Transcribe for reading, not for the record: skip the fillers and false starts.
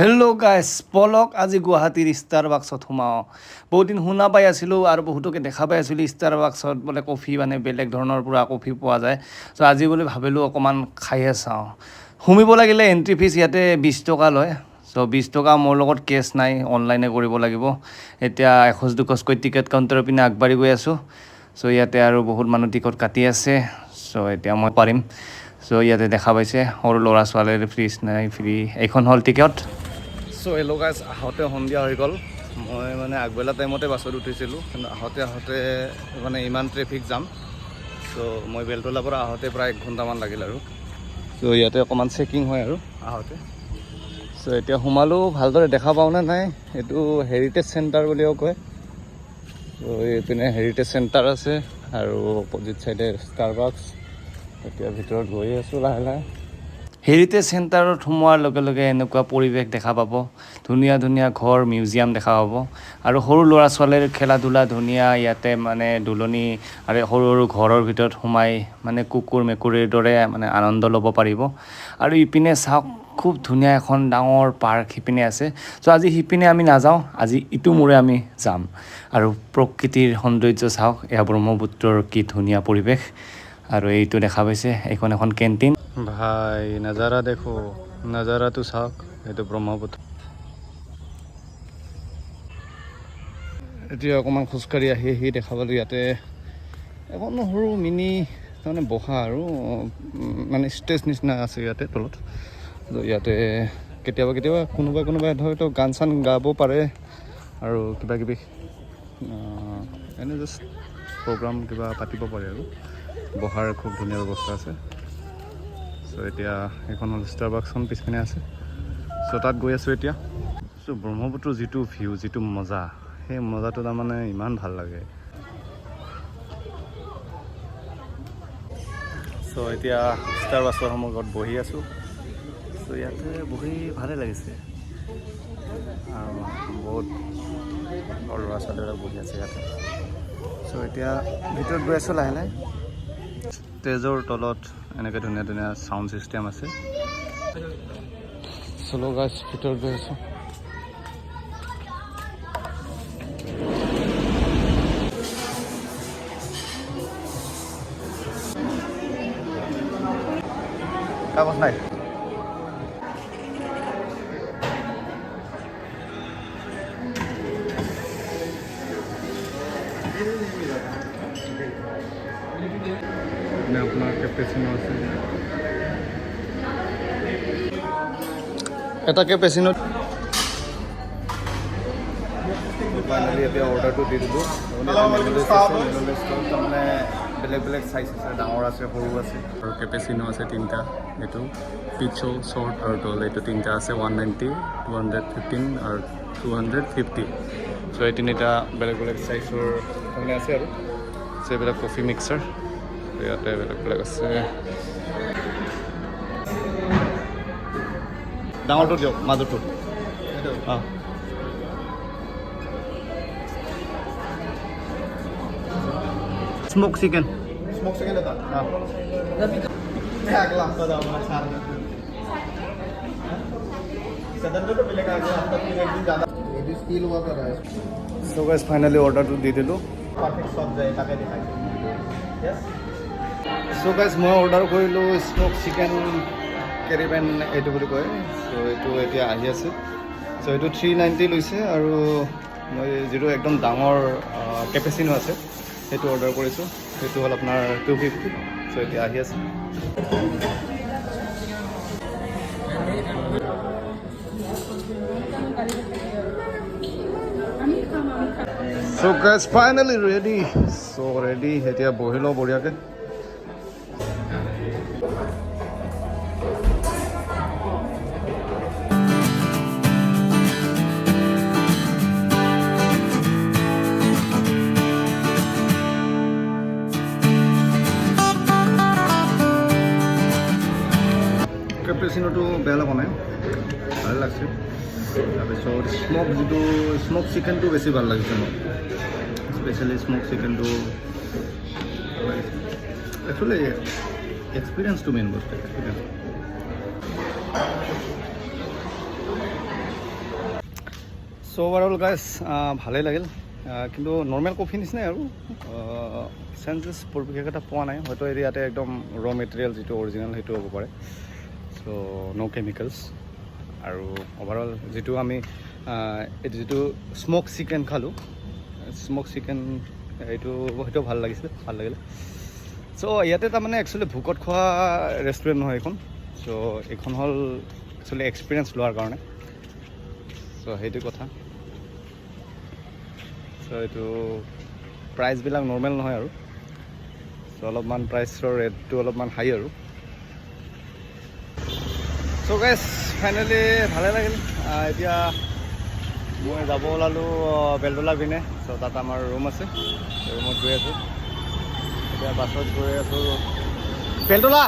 Hello' গাইছ পলক আজি গুৱাহাটীৰ ষ্টাৰবাক্সত সোমাওঁ বহুত দিন শুনা পাই আছিলোঁ আৰু বহুতকে দেখা পাই আছিলোঁ ষ্টাৰবাক্সত বোলে কফি মানে বেলেগ ধৰণৰ পুৰা কফি পোৱা যায় চ' আজি বুলি ভাবিলোঁ অকণমান খাইয়ে চাওঁ সোমিব লাগিলে এণ্ট্ৰি ফিজ ইয়াতে 20 টকা লয় চ' 20 টকা মোৰ লগত কেছ নাই অনলাইনে কৰিব লাগিব এতিয়া এখোজ দুখোজকৈ টিকেট কাউণ্টাৰৰ পিনে আগবাঢ়ি গৈ আছোঁ চ' ইয়াতে আৰু বহুত মানুহ টিকট কাটি আছে চ' এতিয়া মই পাৰিম চ' ইয়াতে দেখা পাইছে সৰু ল'ৰা ছোৱালীৰ ফ্ৰীজ নাই ফ্ৰী এইখন হ'ল টিকেট চ' হেল্ল' গাইছ আহোঁতে সন্ধিয়া হৈ গ'ল মই মানে আগবেলা টাইমতে বাছত উঠিছিলোঁ কিন্তু আহোঁতে মানে ইমান ট্ৰেফিক জাম চ' মই বেলতলাৰ পৰা আহোঁতে প্ৰায় 1 ঘণ্টামান লাগিল আৰু চ' ইয়াতে অকণমান চেকিং হয় আৰু আহোঁতে চ' এতিয়া সোমালোঁ ভালদৰে দেখা পাওঁনে নাই এইটো হেৰিটেজ চেণ্টাৰ বুলিও কয় চ' এইপিনে হেৰিটেজ চেণ্টাৰ আছে আৰু অপজিট চাইডে ষ্টাৰবাক্স এতিয়া ভিতৰত গৈ আছোঁ লাহে লাহে হেৰিটেজ চেণ্টাৰত সোমোৱাৰ লগে লগে এনেকুৱা পৰিৱেশ দেখা পাব ধুনীয়া ধুনীয়া ঘৰ মিউজিয়াম দেখা পাব আৰু সৰু ল'ৰা ছোৱালীৰ খেলা ধূলা ধুনীয়া ইয়াতে মানে দুলনি আৰু সৰু সৰু ঘৰৰ ভিতৰত সোমাই মানে কুকুৰ মেকুৰীৰ দৰে মানে আনন্দ ল'ব পাৰিব আৰু ইপিনে চাওক খুব ধুনীয়া এখন ডাঙৰ পাৰ্ক সিপিনে আছে চ' আজি সিপিনে আমি নাযাওঁ আজি ইটো মূৰে আমি যাম আৰু প্ৰকৃতিৰ সৌন্দৰ্য চাওক এয়া ব্ৰহ্মপুত্ৰৰ কি ধুনীয়া পৰিৱেশ আৰু এইটো দেখা পাইছে এইখন এখন কেণ্টিন ভাই নজাৰা দেখো নজাৰাটো চাওক এইটো ব্ৰহ্মপুত্ৰ এতিয়া অকণমান খোজকাঢ়ি আহি দেখা পালোঁ ইয়াতে এখন সৰু মিনি তাৰমানে বহা আৰু মানে ষ্টেজ নিচিনা আছে ইয়াতে তলত ইয়াতে কেতিয়াবা কোনোবাই হয়তো গান চান গাব পাৰে আৰু কিবা কিবি এনে জাষ্ট প্ৰগ্ৰাম কিবা পাতিব পাৰে আৰু বহাৰ খুব ধুনীয়া ব্যৱস্থা আছে চ' এতিয়া এইখন হ'ল ষ্টাৰবাক্সখন পিছপিনে আছে চ' তাত গৈ আছোঁ এতিয়া চ' ব্ৰহ্মপুত্ৰৰ যিটো ভিউ যিটো মজা সেই মজাটো তাৰমানে ইমান ভাল লাগে চ' এতিয়া ষ্টাৰবাক্সৰ সন্মুখত বহি আছোঁ চ' ইয়াতে বহি ভালে লাগিছে আৰু বহুত ল'ৰা ছোৱালীবিলাক বহি আছে ইয়াতে চ' এতিয়া ভিতৰত গৈ আছোঁ লাহে লাহে ষ্টেজৰ তলত এনেকৈ ধুনীয়া ধুনীয়া চাউণ্ড ছিষ্টেম আছে চলো গাইছ ভিতৰত গৈ আছোঁ কাগজ নাই আপোনাৰ কেপেচিনো আছে এটা কেপেচিনো ফাইনেলি এতিয়া অৰ্ডাৰটো দি দিলোঁ তাৰমানে বেলেগ বেলেগ চাইজ আছে ডাঙৰ আছে সৰু আছে আৰু কেপেচিনো আছে 3টা এইটো পিচো শ্বৰ্ট আৰু টল এইটো 3টা আছে 190 215 আৰু 250 চ' এই 3টা বেলেগ বেলেগ চাইজৰ তাৰমানে আছে আৰু চ' এইবিলাক কফি মিক্সাৰ ইয়াতে বেলেগ বেলেগ আছে ডাঙৰটো দিয়ক মাজৰটো অঁ স্মোক চিকেন এটা চ' গাইছ ফাইনেলি অৰ্ডাৰটো দি দিলোঁ চ' গাইছ মই অৰ্ডাৰ কৰিলোঁ স্মোক চিকেন কেৰিবেন এইটো বুলি কয় চ' এইটো এতিয়া আহি আছে চ' এইটো 390 লৈছে আৰু মই যিটো একদম ডাঙৰ কেপেচিনো আছে সেইটো অৰ্ডাৰ কৰিছোঁ সেইটো হ'ল আপোনাৰ 250 চ' এতিয়া আহি আছে চ' গাইছ ফাইনেলি ৰেডি চ' ৰেডি এতিয়া বহি লওঁ বঢ়িয়াকৈ কেপেচিনোটো বেয়া লগা নাই ভাল লাগছে তাৰপিছত স্মক চিকেনটো বেছি ভাল লাগিছে মোক স্পেচিয়েলি স্মক চিকেনটো একচুৱেলি এক্সপিৰিয়েঞ্চটো মেইন বস্তু এক্সপিৰিয়েঞ্চ চ' অভাৰঅল গাইজ ভালেই লাগিল, কিন্তু নৰ্মেল কফি নিচিনাই আৰু চেঞ্জেছ বৰ বিশেষ এটা পোৱা নাই। হয়তো ইয়াতে একদম ৰ' মেটেৰিয়েল যিটো অৰিজিনেল সেইটো হ'ব পাৰে, চ' ন' কেমিকেলছ। আৰু অভাৰঅল যিটো আমি এইটো যিটো স্ম'ক চিকেন খালোঁ, স্ম'ক চিকেন সেইটো ভাল লাগিছিলে, ভাল লাগিলে। চ' ইয়াতে তাৰমানে একচুৱেলি ভোকত খোৱা ৰেষ্টুৰেণ্ট নহয় এইখন। চ' এইখন হ'ল একচুৱেলি এক্সপিৰিয়েঞ্চ লোৱাৰ কাৰণে। চ' সেইটো কথা। চ' এইটো প্ৰাইচবিলাক নৰ্মেল নহয় আৰু, চ' অলপমান প্ৰাইচৰ ৰেটটো অলপমান হাই আৰু। চ' গাইজ ফাইনেলি ভালে লাগিল। এতিয়া মই যাব ওলালোঁ বেলতলা পিনে। চ' তাত আমাৰ ৰুম আছে, ৰুমত গৈ আছোঁ। এতিয়া বাছত গৈ আছোঁ বেলতলা।